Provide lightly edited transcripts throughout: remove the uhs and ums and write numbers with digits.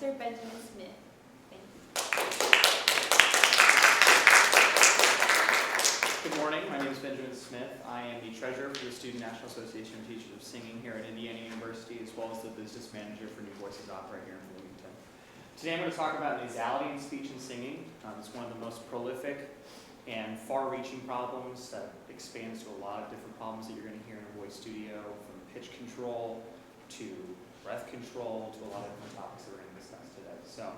Mr. Benjamin Smith. Thank you. Good morning. My name is Benjamin Smith. I am the treasurer for the Student National Association of Teachers of Singing here at Indiana University, as well as the business manager for New Voices Opera here in Bloomington. Today I'm going to talk about nasality in speech and singing. It's one of the most prolific and far-reaching problems that expands to a lot of different problems that you're going to hear in a voice studio, from pitch control to breath control to a lot of different topics that we're going to discuss today. So,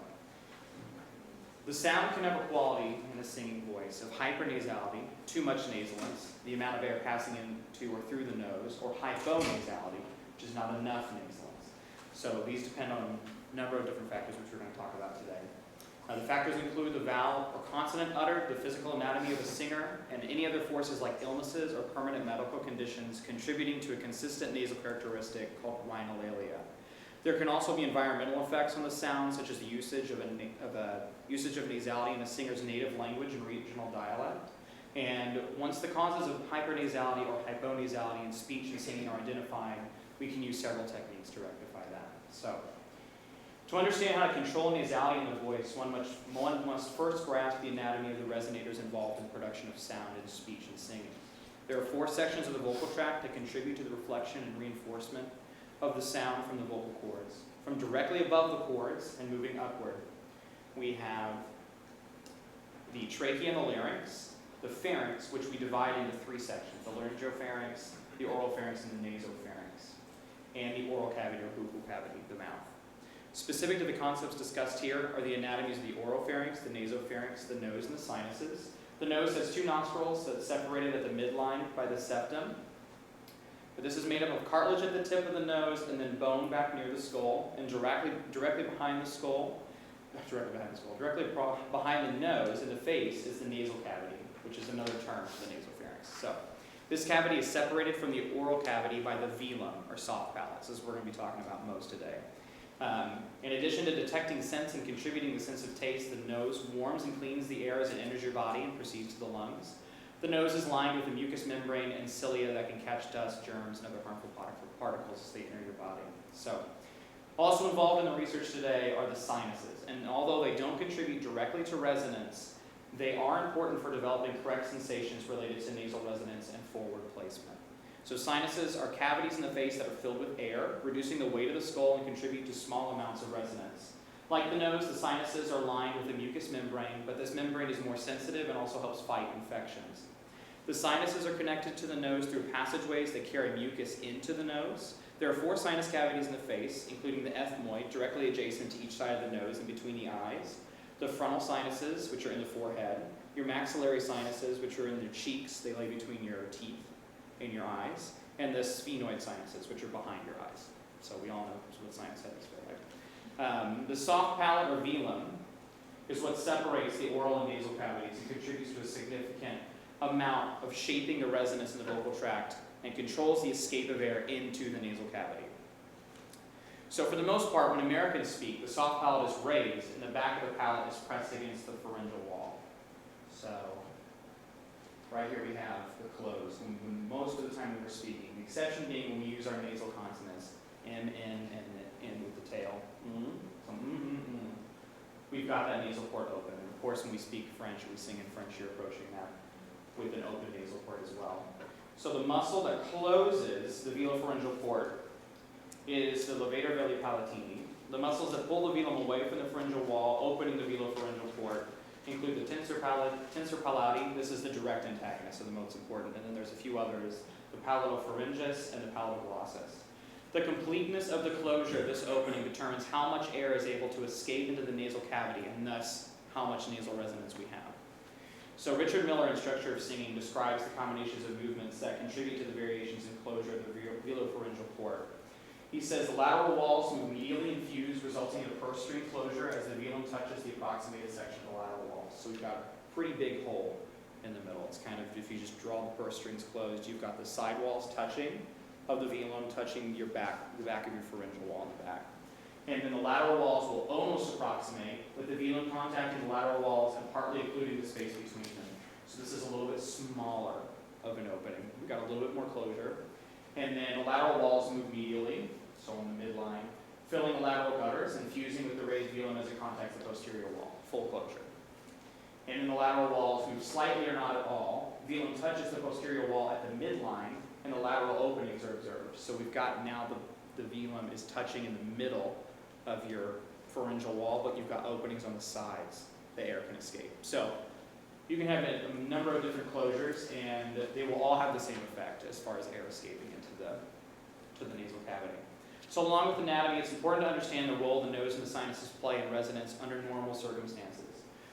the sound can have a quality in a singing voice of hypernasality, too much nasalence, the amount of air passing into or through the nose, or hyponasality, which is not enough nasalence. So these depend on a number of different factors which we're going to talk about today. The factors include the vowel or consonant uttered, the physical anatomy of a singer, and any other forces like illnesses or permanent medical conditions contributing to a consistent nasal characteristic called rhinolalia. There can also be environmental effects on the sound, such as the usage of nasality in a singer's native language and regional dialect. And once the causes of hypernasality or hyponasality in speech and singing are identified, we can use several techniques to rectify that. So, to understand how to control nasality in the voice, one must first grasp the anatomy of the resonators involved in production of sound in speech and singing. There are 4 sections of the vocal tract that contribute to the reflection and reinforcement of the sound from the vocal cords. From directly above the cords and moving upward, we have the trachea and the larynx, the pharynx, which we divide into 3 sections, the laryngopharynx, the oropharynx, and the nasopharynx, and the oral cavity or buccal cavity, the mouth. Specific to the concepts discussed here are the anatomies of the oropharynx, the nasopharynx, the nose, and the sinuses. The nose has 2 nostrils that's separated at the midline by the septum. But this is made up of cartilage at the tip of the nose and then bone back near the skull, and directly behind the skull, directly behind the nose in the face is the nasal cavity, which is another term for the nasopharynx. So, this cavity is separated from the oral cavity by the velum, or soft palate. This is what we're going to be talking about most today. In addition to detecting scents and contributing the sense of taste, the nose warms and cleans the air as it enters your body and proceeds to the lungs. The nose is lined with a mucous membrane and cilia that can catch dust, germs, and other harmful particles as they enter your body. So, also involved in the research today are the sinuses. And although they don't contribute directly to resonance, they are important for developing correct sensations related to nasal resonance and forward placement. So sinuses are cavities in the face that are filled with air, reducing the weight of the skull and contribute to small amounts of resonance. Like the nose, the sinuses are lined with a mucous membrane, but this membrane is more sensitive and also helps fight infections. The sinuses are connected to the nose through passageways that carry mucus into the nose. There are 4 sinus cavities in the face, including the ethmoid, directly adjacent to each side of the nose and between the eyes, the frontal sinuses, which are in the forehead, your maxillary sinuses, which are in your cheeks, they lay between your teeth and your eyes, and the sphenoid sinuses, which are behind your eyes. So we all know what sinus head is, right? The soft palate or velum is what separates the oral and nasal cavities and contributes to a significant amount of shaping the resonance in the vocal tract and controls the escape of air into the nasal cavity. So for the most part, when Americans speak, the soft palate is raised and the back of the palate is pressed against the pharyngeal wall. So right here we have the closed, when most of the time when we're speaking, the exception being when we use our nasal consonants, M, N, and N with the tail. So, we've got that nasal port open. And of course, when we speak French, we sing in French, you're approaching that with an open nasal port as well. So the muscle that closes the velopharyngeal port is the levator veli palatini. The muscles that pull the velum away from the pharyngeal wall, opening the velopharyngeal port, include the tensor palati. This is the direct antagonist, so the most important. And then there's a few others, the palatopharyngeus and the palatoglossus. The completeness of the closure of this opening determines how much air is able to escape into the nasal cavity, and thus how much nasal resonance we have. So Richard Miller in Structure of Singing describes the combinations of movements that contribute to the variations in closure of the velopharyngeal port. He says the lateral walls move medially and fuse, resulting in a purse string closure as the velum touches the approximated section of the lateral wall. So we've got a pretty big hole in the middle. It's kind of, if you just draw the purse strings closed, you've got the side walls touching of the velum touching your back, the back of your pharyngeal wall in the back. And then the lateral walls will almost approximate, with the velum contacting the lateral walls and partly occluding the space between them. So this is a little bit smaller of an opening. We've got a little bit more closure. And then the lateral walls move medially, so on the midline, filling the lateral gutters and fusing with the raised velum as it contacts the posterior wall, full closure. And in the lateral walls, move slightly or not at all. Velum touches the posterior wall at the midline, and the lateral openings are observed. So we've got now the velum is touching in the middle of your pharyngeal wall, but you've got openings on the sides. The air can escape. So you can have a number of different closures, and they will all have the same effect as far as air escaping into the nasal cavity. So along with anatomy, it's important to understand the role the nose and the sinuses play in resonance under normal circumstances.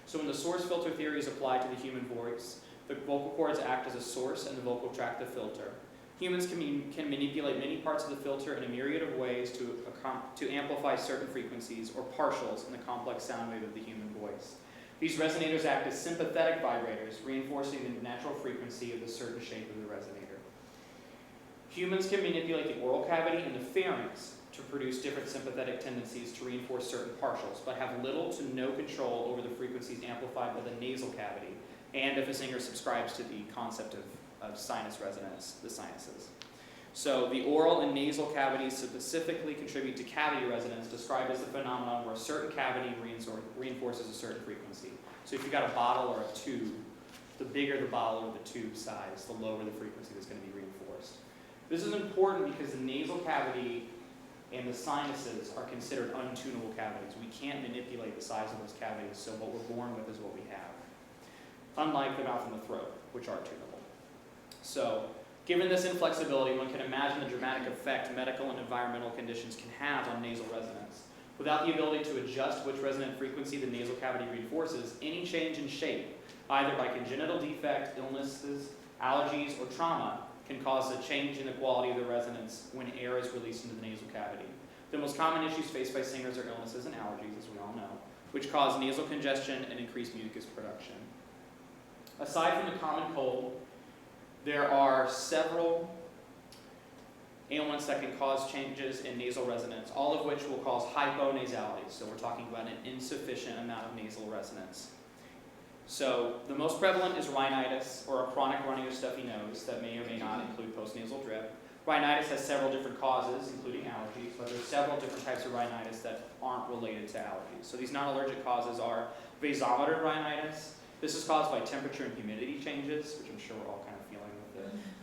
So when the source filter theory is applied to the human voice, the vocal cords act as a source and the vocal tract the filter. Humans can manipulate many parts of the filter in a myriad of ways to amplify certain frequencies or partials in the complex sound wave of the human voice. These resonators act as sympathetic vibrators, reinforcing the natural frequency of the certain shape of the resonator. Humans can manipulate the oral cavity and the pharynx to produce different sympathetic tendencies to reinforce certain partials, but have little to no control over the frequencies amplified by the nasal cavity, and if a singer subscribes to the concept of sinus resonance, the sinuses. So the oral and nasal cavities specifically contribute to cavity resonance, described as the phenomenon where a certain cavity reinforces a certain frequency. So if you've got a bottle or a tube, the bigger the bottle or the tube size, the lower the frequency that's going to be reinforced. This is important because the nasal cavity and the sinuses are considered untunable cavities. We can't manipulate the size of those cavities, so what we're born with is what we have. Unlike the mouth and the throat, which are tunable. So, given this inflexibility, one can imagine the dramatic effect medical and environmental conditions can have on nasal resonance. Without the ability to adjust which resonant frequency the nasal cavity reinforces, any change in shape, either by congenital defect, illnesses, allergies, or trauma, can cause a change in the quality of the resonance when air is released into the nasal cavity. The most common issues faced by singers are illnesses and allergies, as we all know, which cause nasal congestion and increased mucus production. Aside from the common cold, there are several ailments that can cause changes in nasal resonance, all of which will cause hyponasality. So we're talking about an insufficient amount of nasal resonance. So the most prevalent is rhinitis, or a chronic runny or stuffy nose that may or may not include postnasal drip. Rhinitis has several different causes, including allergies, but there are several different types of rhinitis that aren't related to allergies. So these non-allergic causes are vasomotor rhinitis. This is caused by temperature and humidity changes, which I'm sure we're all kind of feeling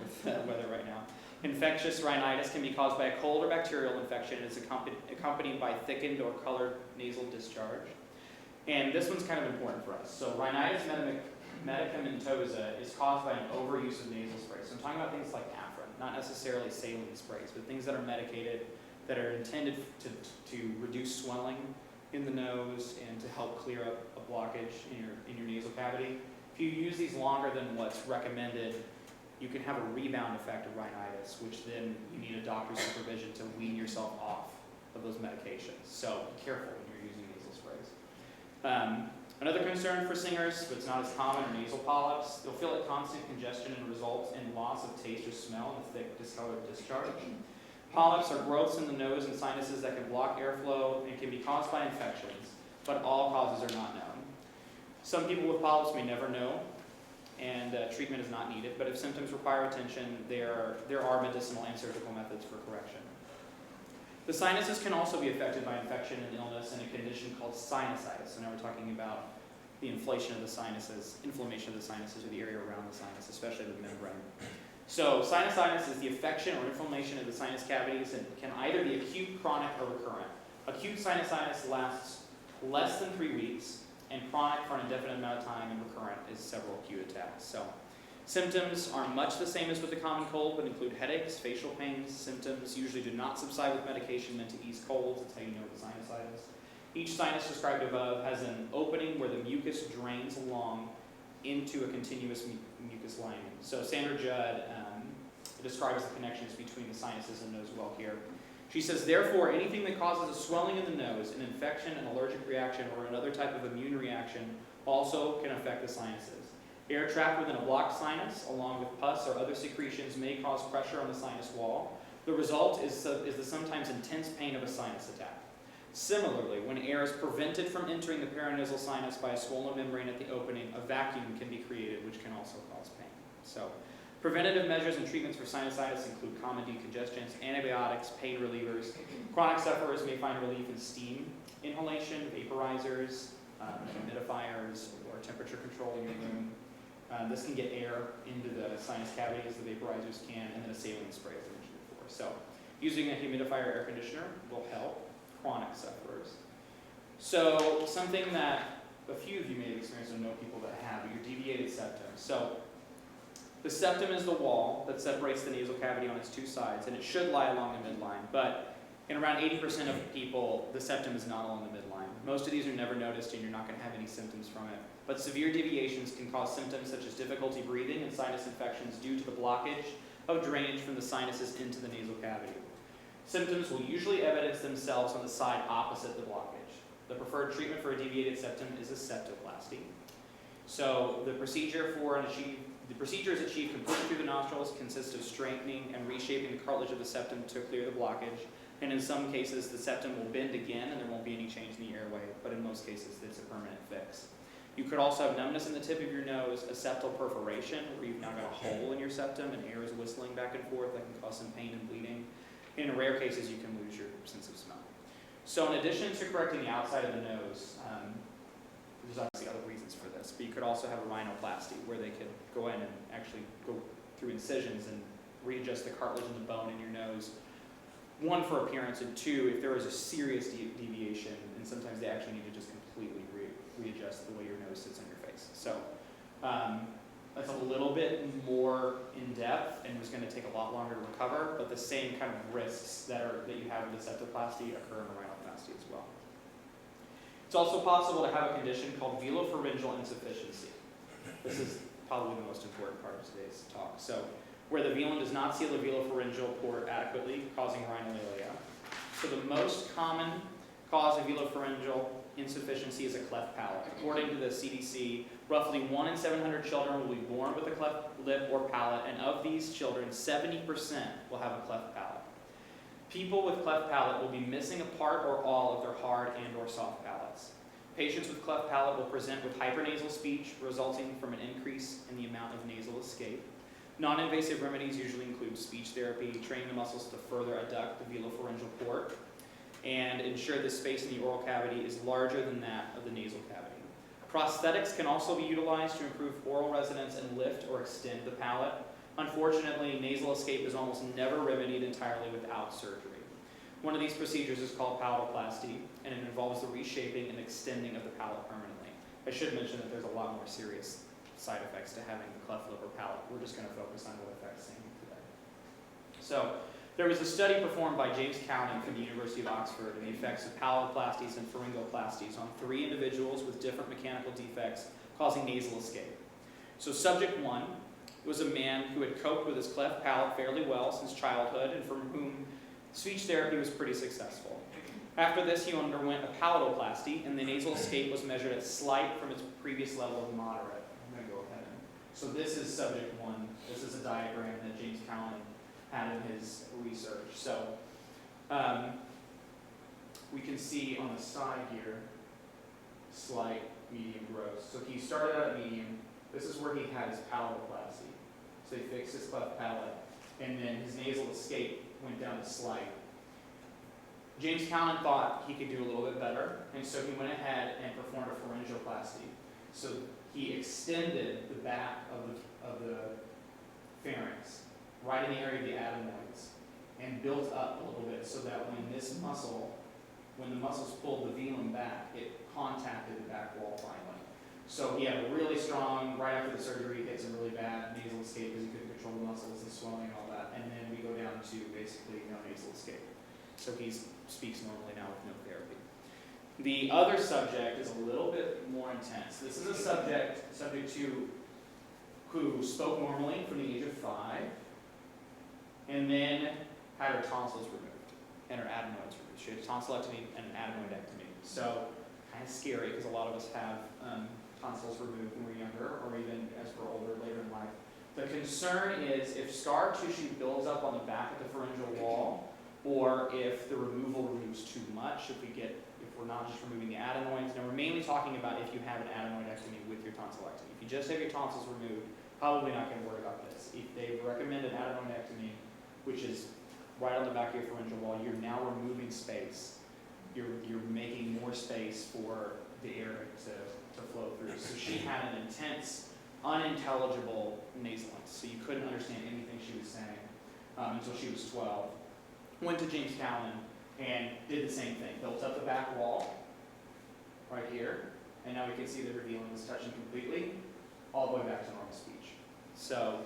with the weather right now. Infectious rhinitis can be caused by a cold or bacterial infection and is accompanied by thickened or colored nasal discharge. And this one's kind of important for us. So rhinitis medicamentosa is caused by an overuse of nasal sprays. So I'm talking about things like Afrin, not necessarily saline sprays, but things that are medicated, that are intended to reduce swelling in the nose and to help clear up a blockage in your nasal cavity. If you use these longer than what's recommended, you can have a rebound effect of rhinitis, which then you need a doctor's supervision to wean yourself off of those medications. So be careful when you're using nasal sprays. Another concern for singers, but it's not as common, are nasal polyps. They'll feel like constant congestion and results in loss of taste or smell and a thick, discolored discharge. Polyps are growths in the nose and sinuses that can block airflow and can be caused by infections, but all causes are not known. Some people with polyps may never know, and treatment is not needed, but if symptoms require attention, there are medicinal and surgical methods for correction. The sinuses can also be affected by infection and illness in a condition called sinusitis. So now we're talking about the inflammation of the sinuses, or the area around the sinus, especially the membrane. So sinusitis is the affection or inflammation of the sinus cavities and can either be acute, chronic, or recurrent. Acute sinusitis lasts less than 3 weeks, and chronic for an indefinite amount of time, and recurrent is several acute attacks. So symptoms are much the same as with the common cold, but include headaches, facial pains. Symptoms usually do not subside with medication meant to ease colds. That's how you know what the sinusitis. Each sinus described above has an opening where the mucus drains along into a continuous mucus lining. So Sandra Judd describes the connections between the sinuses and nose well here. She says, therefore, anything that causes a swelling in the nose, an infection, an allergic reaction, or another type of immune reaction also can affect the sinuses. Air trapped within a blocked sinus, along with pus or other secretions, may cause pressure on the sinus wall. The result is the sometimes intense pain of a sinus attack. Similarly, when air is prevented from entering the paranasal sinus by a swollen membrane at the opening, a vacuum can be created, which can also cause pain. So Preventative measures and treatments for sinusitis include common decongestants, antibiotics, pain relievers. Chronic sufferers may find relief in steam inhalation, vaporizers, humidifiers, or temperature control in your room. This can get air into the sinus cavity as the vaporizers can, and then a saline spray, as I mentioned before. So using a humidifier or air conditioner will help chronic sufferers. So something that a few of you may have experienced or know people that have, your deviated septum. So the septum is the wall that separates the nasal cavity on its two sides, and it should lie along the midline, but in around 80% of people, the septum is not along the midline. Most of these are never noticed, and you're not going to have any symptoms from it. But severe deviations can cause symptoms such as difficulty breathing and sinus infections due to the blockage of drainage from the sinuses into the nasal cavity. Symptoms will usually evidence themselves on the side opposite the blockage. The preferred treatment for a deviated septum is a septoplasty. So the procedure is achieved completely through the nostrils, consists of straightening and reshaping the cartilage of the septum to clear the blockage. And in some cases, the septum will bend again and there won't be any change in the airway, but in most cases, it's a permanent fix. You could also have numbness in the tip of your nose, a septal perforation, where you've now got a hole in your septum and air is whistling back and forth that can cause some pain and bleeding. And in rare cases, you can lose your sense of smell. So in addition to correcting the outside of the nose, there's obviously other reasons for this, but you could also have a rhinoplasty, where they could go in and actually go through incisions and readjust the cartilage in the bone in your nose. One, for appearance, and two, if there is a serious deviation, and sometimes they actually need to just completely readjust the way your nose sits on your face. So that's a little bit more in depth and was going to take a lot longer to recover, but the same kind of risks that you have with the septoplasty occur in a rhinoplasty as well. It's also possible to have a condition called velopharyngeal insufficiency. This is probably the most important part of today's talk. So where the velum does not seal the velopharyngeal port adequately, causing rhinolalia. So the most common cause of velopharyngeal insufficiency is a cleft palate. According to the CDC, roughly 1 in 700 children will be born with a cleft lip or palate, and of these children, 70% will have a cleft palate. People with cleft palate will be missing a part or all of their hard and or soft palates. Patients with cleft palate will present with hypernasal speech, resulting from an increase in the amount of nasal escape. Non-invasive remedies usually include speech therapy, training the muscles to further adduct the velopharyngeal port, and ensure the space in the oral cavity is larger than that of the nasal cavity. Prosthetics can also be utilized to improve oral resonance and lift or extend the palate. Unfortunately, nasal escape is almost never remedied entirely without surgery. One of these procedures is called palatoplasty, and it involves the reshaping and extending of the palate permanently. I should mention that there's a lot more serious side effects to having a cleft lip or palate. We're just going to focus on what affects singing today. So, there was a study performed by James Cowan from the University of Oxford on the effects of palatoplasties and pharyngoplasties on 3 individuals with different mechanical defects causing nasal escape. So subject 1 was a man who had coped with his cleft palate fairly well since childhood and from whom speech therapy was pretty successful. After this, he underwent a palatoplasty, and the nasal escape was measured at slight from its previous level of moderate. I'm going to go ahead. So this is subject 1. This is a diagram that James Cowan had in his research. So we can see on the side here, slight, medium, gross. So he started out at medium. This is where he had his palatoplasty. So he fixed his cleft palate, and then his nasal escape went down to slight. James Cowan thought he could do a little bit better, and so he went ahead and performed a pharyngoplasty. So he extended the back of the pharynx, right in the area of the adenoids, and built up a little bit so that when the muscles pulled the velum back, it contacted the back wall finally. So he had a really strong, right after the surgery, he had some really bad nasal escape because he couldn't control the muscles and swelling and all that. And then we go down to basically no nasal escape. So he speaks normally now with no therapy. The other subject is a little bit more intense. This is a subject 2, who spoke normally from the age of 5, and then had her tonsils removed and her adenoids removed. She had a tonsillectomy and an adenoidectomy. So kind of scary because a lot of us have tonsils removed when we're younger, or even as we're older later in life. The concern is if scar tissue builds up on the back of the pharyngeal wall, or if the removal removes too much, if we're not just removing the adenoids. Now we're mainly talking about if you have an adenoidectomy with your tonsillectomy. If you just have your tonsils removed, probably not going to worry about this. If they recommend an adenonectomy, which is right on the back of your pharyngeal wall, you're now removing space. You're making more space for the air to flow through. So she had an intense, unintelligible nasalence, so you couldn't understand anything she was saying until she was 12. Went to James Callan and did the same thing. Built up the back wall right here, and now we can see that her velan is touching completely, all the way back to normal speech. So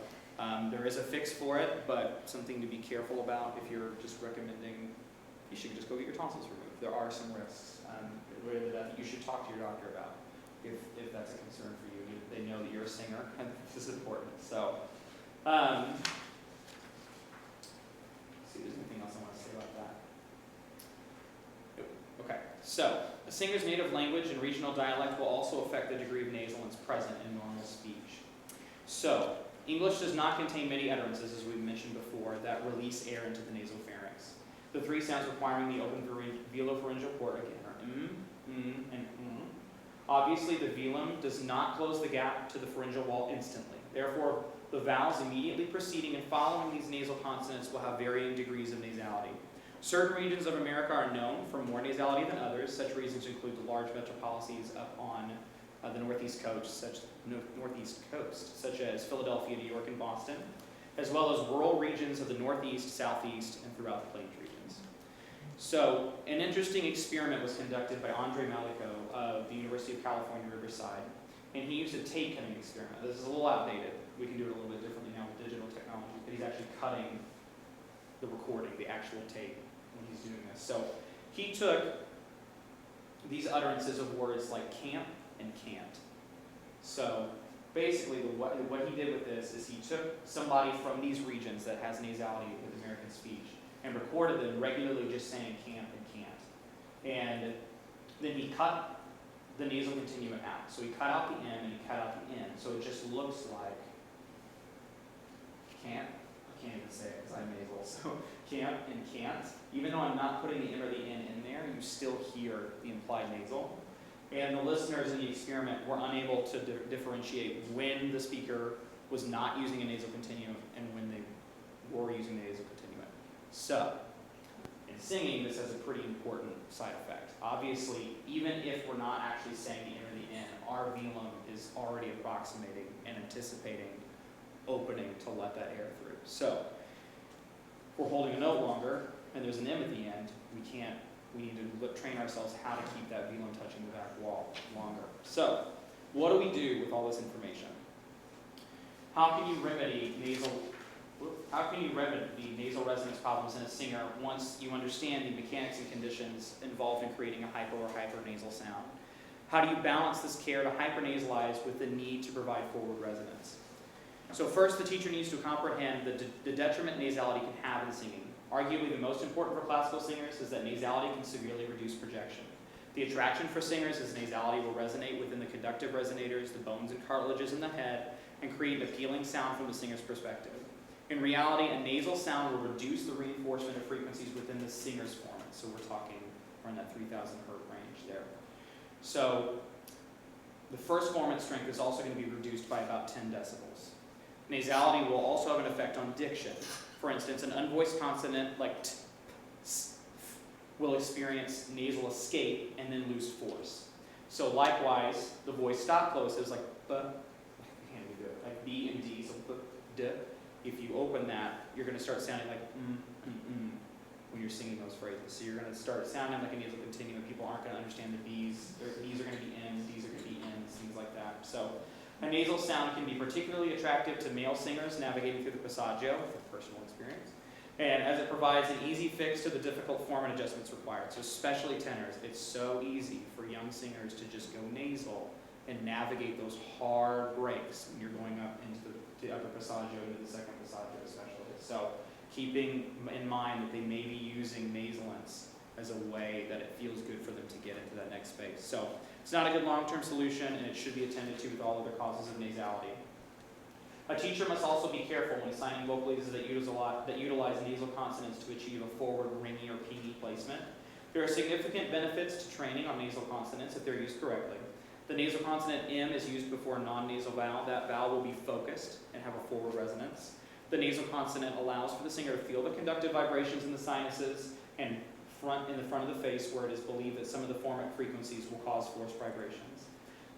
there is a fix for it, but something to be careful about if you're just recommending, you should just go get your tonsils removed. There are some risks that you should talk to your doctor about if that's a concern for you. They know that you're a singer, and this is important. So, let's see if there's anything else I want to say about that. Nope. Okay, so a singer's native language and regional dialect will also affect the degree of nasalence present in normal speech. So, English does not contain many utterances, as we mentioned before, that release air into the nasopharynx. The three sounds requiring the open velopharyngeal port again are and Obviously, the velum does not close the gap to the pharyngeal wall instantly. Therefore, the vowels immediately preceding and following these nasal consonants will have varying degrees of nasality. Certain regions of America are known for more nasality than others. Such regions include the large metropolises up on the northeast coast, such as Philadelphia, New York, and Boston, as well as rural regions of the northeast, southeast, and throughout the plains regions. So, an interesting experiment was conducted by Andre Malico of the University of California, Riverside, and he used a tape cutting experiment. This is a little outdated. We can do it a little bit differently now with digital technology, but he's actually cutting the recording, the actual tape, when he's doing this. So, he took these utterances of words like camp and can't. So, basically, what he did with this is he took somebody from these regions that has nasality with American speech and recorded them regularly just saying camp and can't. And then he cut the nasal continuum out. So he cut out the M and he cut out the N. So it just looks like can't. I can't even say it because I'm nasal. So camp and can't. Even though I'm not putting the M or the N in there, you still hear the implied nasal. And the listeners in the experiment were unable to differentiate when the speaker was not using a nasal continuum and when they were using the nasal continuum. So, in singing, this has a pretty important side effect. Obviously, even if we're not actually saying the N or the N, our velum is already approximating and anticipating opening to let that air through. So, if we're holding a note longer and there's an M at the end, we need to train ourselves how to keep that velum touching the back wall longer. So, what do we do with all this information? How can you remedy nasal resonance problems in a singer once you understand the mechanics and conditions involved in creating a hypo or hypernasal sound? How do you balance this care to hypernasalize with the need to provide forward resonance? So first, the teacher needs to comprehend the detriment nasality can have in singing. Arguably the most important for classical singers is that nasality can severely reduce projection. The attraction for singers is nasality will resonate within the conductive resonators, the bones and cartilages in the head, and create an appealing sound from the singer's perspective. In reality, a nasal sound will reduce the reinforcement of frequencies within the singer's formant. So we're in that 3,000 hertz range there. So the first formant strength is also going to be reduced by about 10 decibels. Nasality will also have an effect on diction. For instance, an unvoiced consonant like t, s, f, will experience nasal escape and then lose force. So likewise, the voice stop closes like b, like B and D, so b, d. If you open that, you're going to start sounding like when you're singing those phrases. So you're going to start sounding like a nasal continuum. People aren't going to understand the B's. B's are going to be M's, D's are going to be N's, things like that. So a nasal sound can be particularly attractive to male singers navigating through the passaggio, from personal experience, and as it provides an easy fix to the difficult formant adjustments required. So especially tenors, it's so easy for young singers to just go nasal and navigate those hard breaks when you're going up into the upper passaggio, into the second passaggio especially. So keeping in mind that they may be using nasalence as a way that it feels good for them to get into that next space. So it's not a good long-term solution, and it should be attended to with all other causes of nasality. A teacher must also be careful when assigning vocalises that utilize nasal consonants to achieve a forward ringy or pingy placement. There are significant benefits to training on nasal consonants if they're used correctly. The nasal consonant M is used before a non-nasal vowel. That vowel will be focused and have a forward resonance. The nasal consonant allows for the singer to feel the conductive vibrations in the sinuses and in the front of the face, where it is believed that some of the formic frequencies will cause forced vibrations.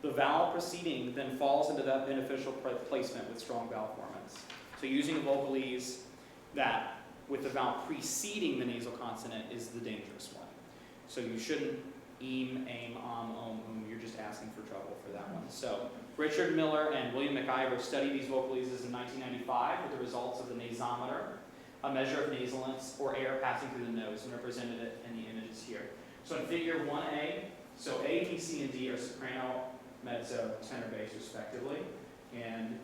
The vowel preceding then falls into that beneficial placement with strong vowel formants. So using a vocalese that with the vowel preceding the nasal consonant is the dangerous one. So you shouldn't eem, aim, you're just asking for trouble for that one. So Richard Miller and William McIver studied these vocaleses in 1995 with the results of the nasometer, a measure of nasalence or air passing through the nose, and represented it in the images here. So in figure 1A, so A, B, C, and D are soprano, mezzo, tenor, bass, respectively. And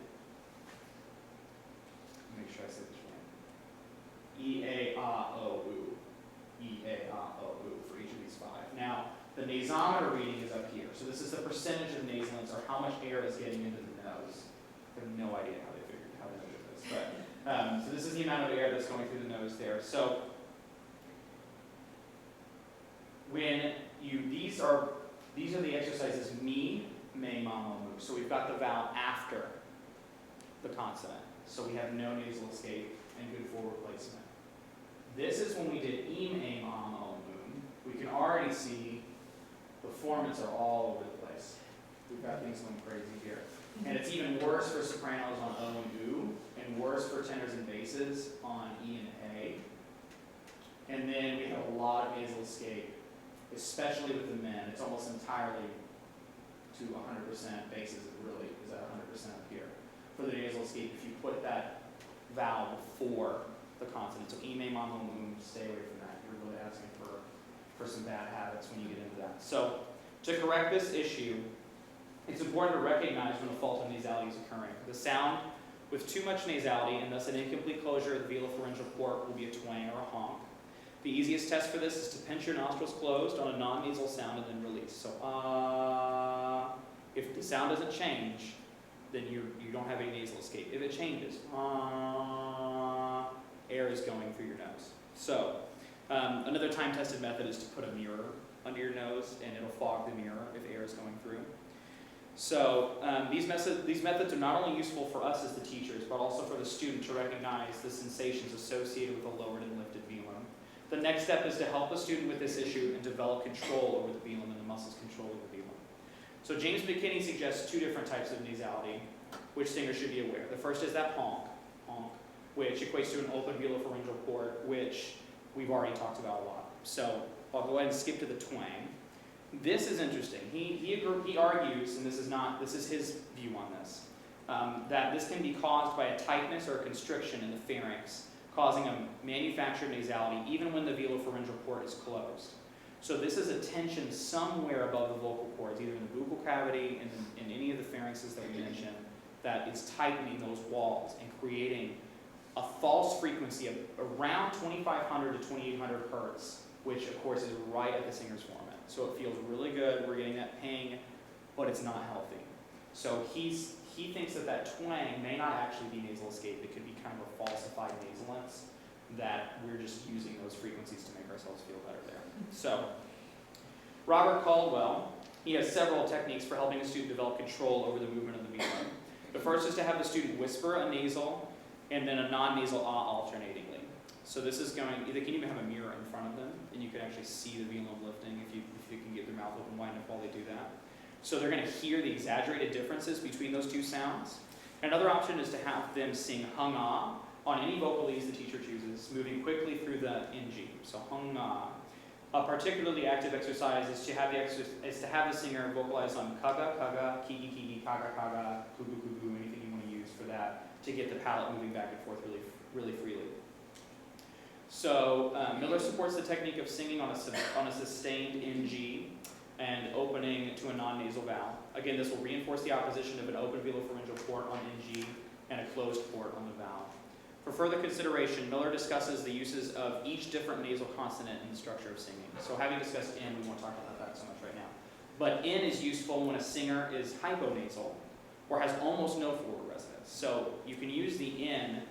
make sure I say this right. E, A, O, U. E, A, O, U for each of these five. Now, the nasometer reading is up here. So this is the percentage of nasalence, or how much air is getting into the nose. I have no idea how they measured this. But, so this is the amount of air that's going through the nose there. So when these are the exercises me, may, mama, mu. So we've got the vowel after the consonant. So we have no nasal escape and good forward placement. This is when we did eem, aim, moon. We can already see the formants are all over the place. We've got things going crazy here. And it's even worse for sopranos on O and U, and worse for tenors and basses on E and A. And then we have a lot of nasal escape, especially with the men. It's almost entirely to 100%. Basses really is at 100% up here. For the nasal escape, if you put that vowel before the consonant, so E, may, mama, moon, stay away from that. You're really asking for some bad habits when you get into that. So to correct this issue, it's important to recognize when a fault of nasality is occurring. The sound with too much nasality and thus an incomplete closure of the velopharyngeal port will be a twang or a honk. The easiest test for this is to pinch your nostrils closed on a non-nasal sound and then release. So if the sound doesn't change, then you don't have any nasal escape. If it changes, air is going through your nose. So another time-tested method is to put a mirror under your nose, and it'll fog the mirror if air is going through. So these methods are not only useful for us as the teachers, but also for the student to recognize the sensations associated with a lowered and lifted velum. The next step is to help the student with this issue and develop control over the velum and the muscles control of the velum. So James McKinney suggests two different types of nasality, which singers should be aware. The first is that honk, which equates to an open velopharyngeal port, which we've already talked about a lot. So I'll go ahead and skip to the twang. This is interesting. He argues, and this is his view on this, that this can be caused by a tightness or a constriction in the pharynx, causing a manufactured nasality even when the velopharyngeal port is closed. So this is a tension somewhere above the vocal cords, either in the buccal cavity, in any of the pharynxes that we mentioned, that is tightening those walls and creating a false frequency of around 2,500 to 2,800 hertz, which of course is right at the singer's formant. So it feels really good, we're getting that ping, but it's not healthy. So he thinks that twang may not actually be nasal escape. It could be kind of a falsified nasalence, that we're just using those frequencies to make ourselves feel better there. So Robert Caldwell, he has several techniques for helping a student develop control over the movement of the velum. The first is to have the student whisper a nasal and then a non-nasal alternatingly. So this is going, they can even have a mirror in front of them, and you can actually see the velum lifting if you can get their mouth open wide enough while they do that. So they're going to hear the exaggerated differences between those two sounds. Another option is to have them sing hung-ah on any vocalese the teacher chooses, moving quickly through the NG. So hung-ah. A particularly active exercise is to have the singer vocalize on kaga, kaga, kigi, kigi, kaga, kaga, kugu, kugu, anything you want to use for that, to get the palate moving back and forth really freely. So Miller supports the technique of singing on a sustained NG and opening to a non-nasal vowel. Again, this will reinforce the opposition of an open velopharyngeal port on NG and a closed port on the vowel. For further consideration, Miller discusses the uses of each different nasal consonant in the structure of singing. So having discussed N, we won't talk about that so much right now. But N is useful when a singer is hyponasal or has almost no forward resonance. So you can use the N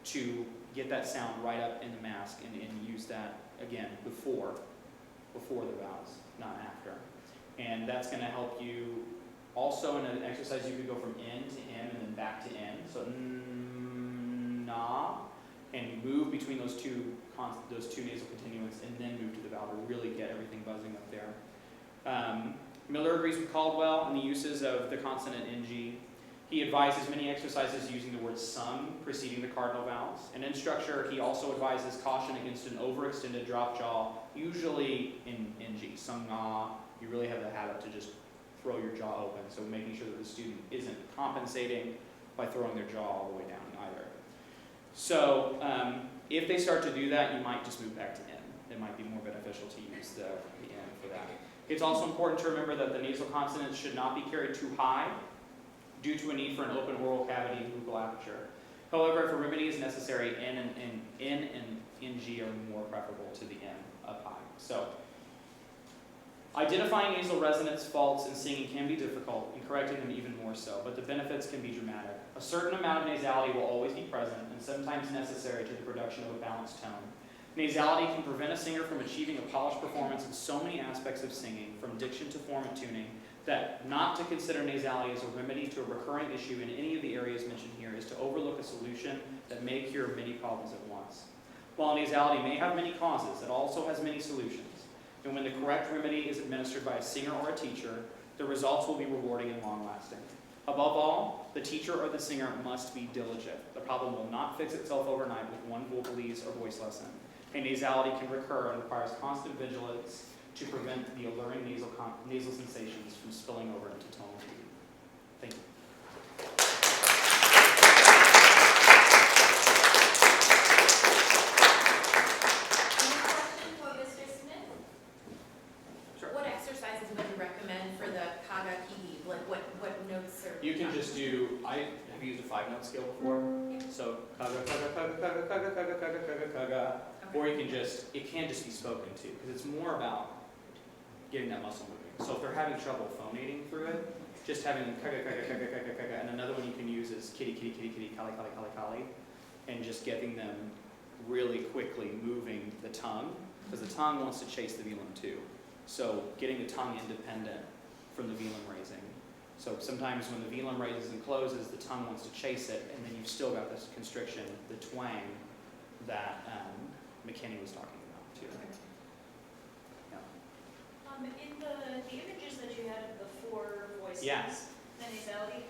to get that sound right up in the mask and use that, again, before the vowels, not after. And that's going to help you Also in an exercise you could go from in to m and then back to n. So na, and move between those two nasal continuants and then move to the vowel to really get everything buzzing up there. Miller agrees with Caldwell in the uses of the consonant ng. He advises many exercises using the word sung preceding the cardinal vowels. And in structure, he also advises caution against an overextended drop jaw, usually in ng. Sung na, you really have the habit to just throw your jaw open, so making sure that the student isn't compensating by throwing their jaw all the way down either. So if they start to do that, you might just move back to n. It might be more beneficial to use the n for that. It's also important to remember that the nasal consonants should not be carried too high due to a need for an open oral cavity and buccal aperture. However, if a remedy is necessary, n and ng are more preferable to the n up high. So, identifying nasal resonance faults in singing can be difficult, and correcting them even more so, but the benefits can be dramatic. A certain amount of nasality will always be present, and sometimes necessary to the production of a balanced tone. Nasality can prevent a singer from achieving a polished performance in so many aspects of singing, from diction to form and tuning, that not to consider nasality as a remedy to a recurring issue in any of the areas mentioned here is to overlook a solution that may cure many problems at once. While nasality may have many causes, it also has many solutions. And when the correct remedy is administered by a singer or a teacher, the results will be rewarding and long-lasting. Above all, the teacher or the singer must be diligent. The problem will not fix itself overnight with one vocalese or voice lesson. And nasality can recur and requires constant vigilance to prevent the alluring nasal sensations from spilling over into tonal beauty. Thank you. Any questions for Mr. Smith? Sure. What exercises would you recommend for the kaga ki? Like what notes are? You can just do, have you used a 5-note scale before? So, kaga, kaga, kaga, kaga, kaga, kaga, kaga, kaga, kaga. Or you can just, it can just be spoken to, because it's more about getting that muscle moving. So if they're having trouble phonating through it, just having kaga, kaga, kaga, kaga, kaga, and another one you can use is kitty, kitty, kitty, kitty, kali, kali, kali, kali, and just getting them really quickly moving the tongue, because the tongue wants to chase the velum too. So getting the tongue independent from the velum raising. So sometimes when the velum raises and closes, the tongue wants to chase it, and then you've still got this constriction, the twang that McKinney was talking about too. In the images that you had of the 4 voices, Yes. the nasality,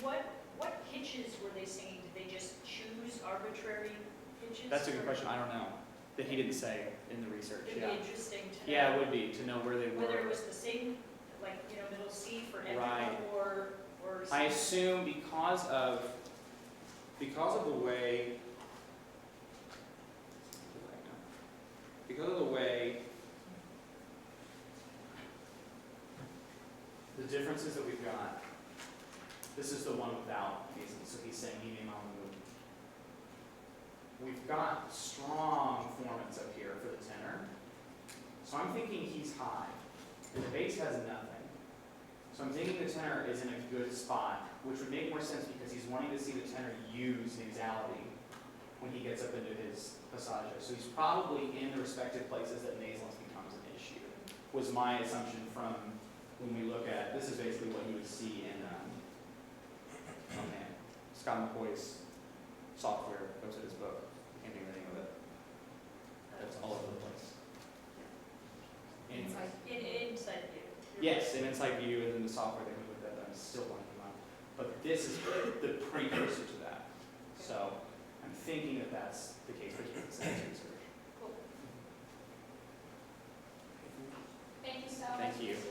what pitches were they singing? Did they just choose arbitrary pitches? That's a good or- question. I don't know. That he didn't say in the research. It'd Yeah. be interesting to know. Yeah, it would be to know where they were. Whether it was the same, like, middle C for everyone, Right. or I assume because of the way the differences that we've got. This is the one without these, so he's saying he may not move. We've got strong formants up here for the tenor. So I'm thinking he's high, and the bass has nothing. So I'm thinking the tenor is in a good spot, which would make more sense because he's wanting to see the tenor use nasality when he gets up into his passaggio. So he's probably in the respective places that nasalence becomes an issue, was my assumption from when we look at, this is basically what you would see in Scott McCoy's software, goes at his book. I can't think of the name of it. It's all over the place. Anyway. inside view. Yes, an inside view, and then the software that comes with that, I'm still blanking on. But this is the precursor to that. So I'm thinking that that's the case, but you can say it's research. Thank you so much. Thank you. Mr.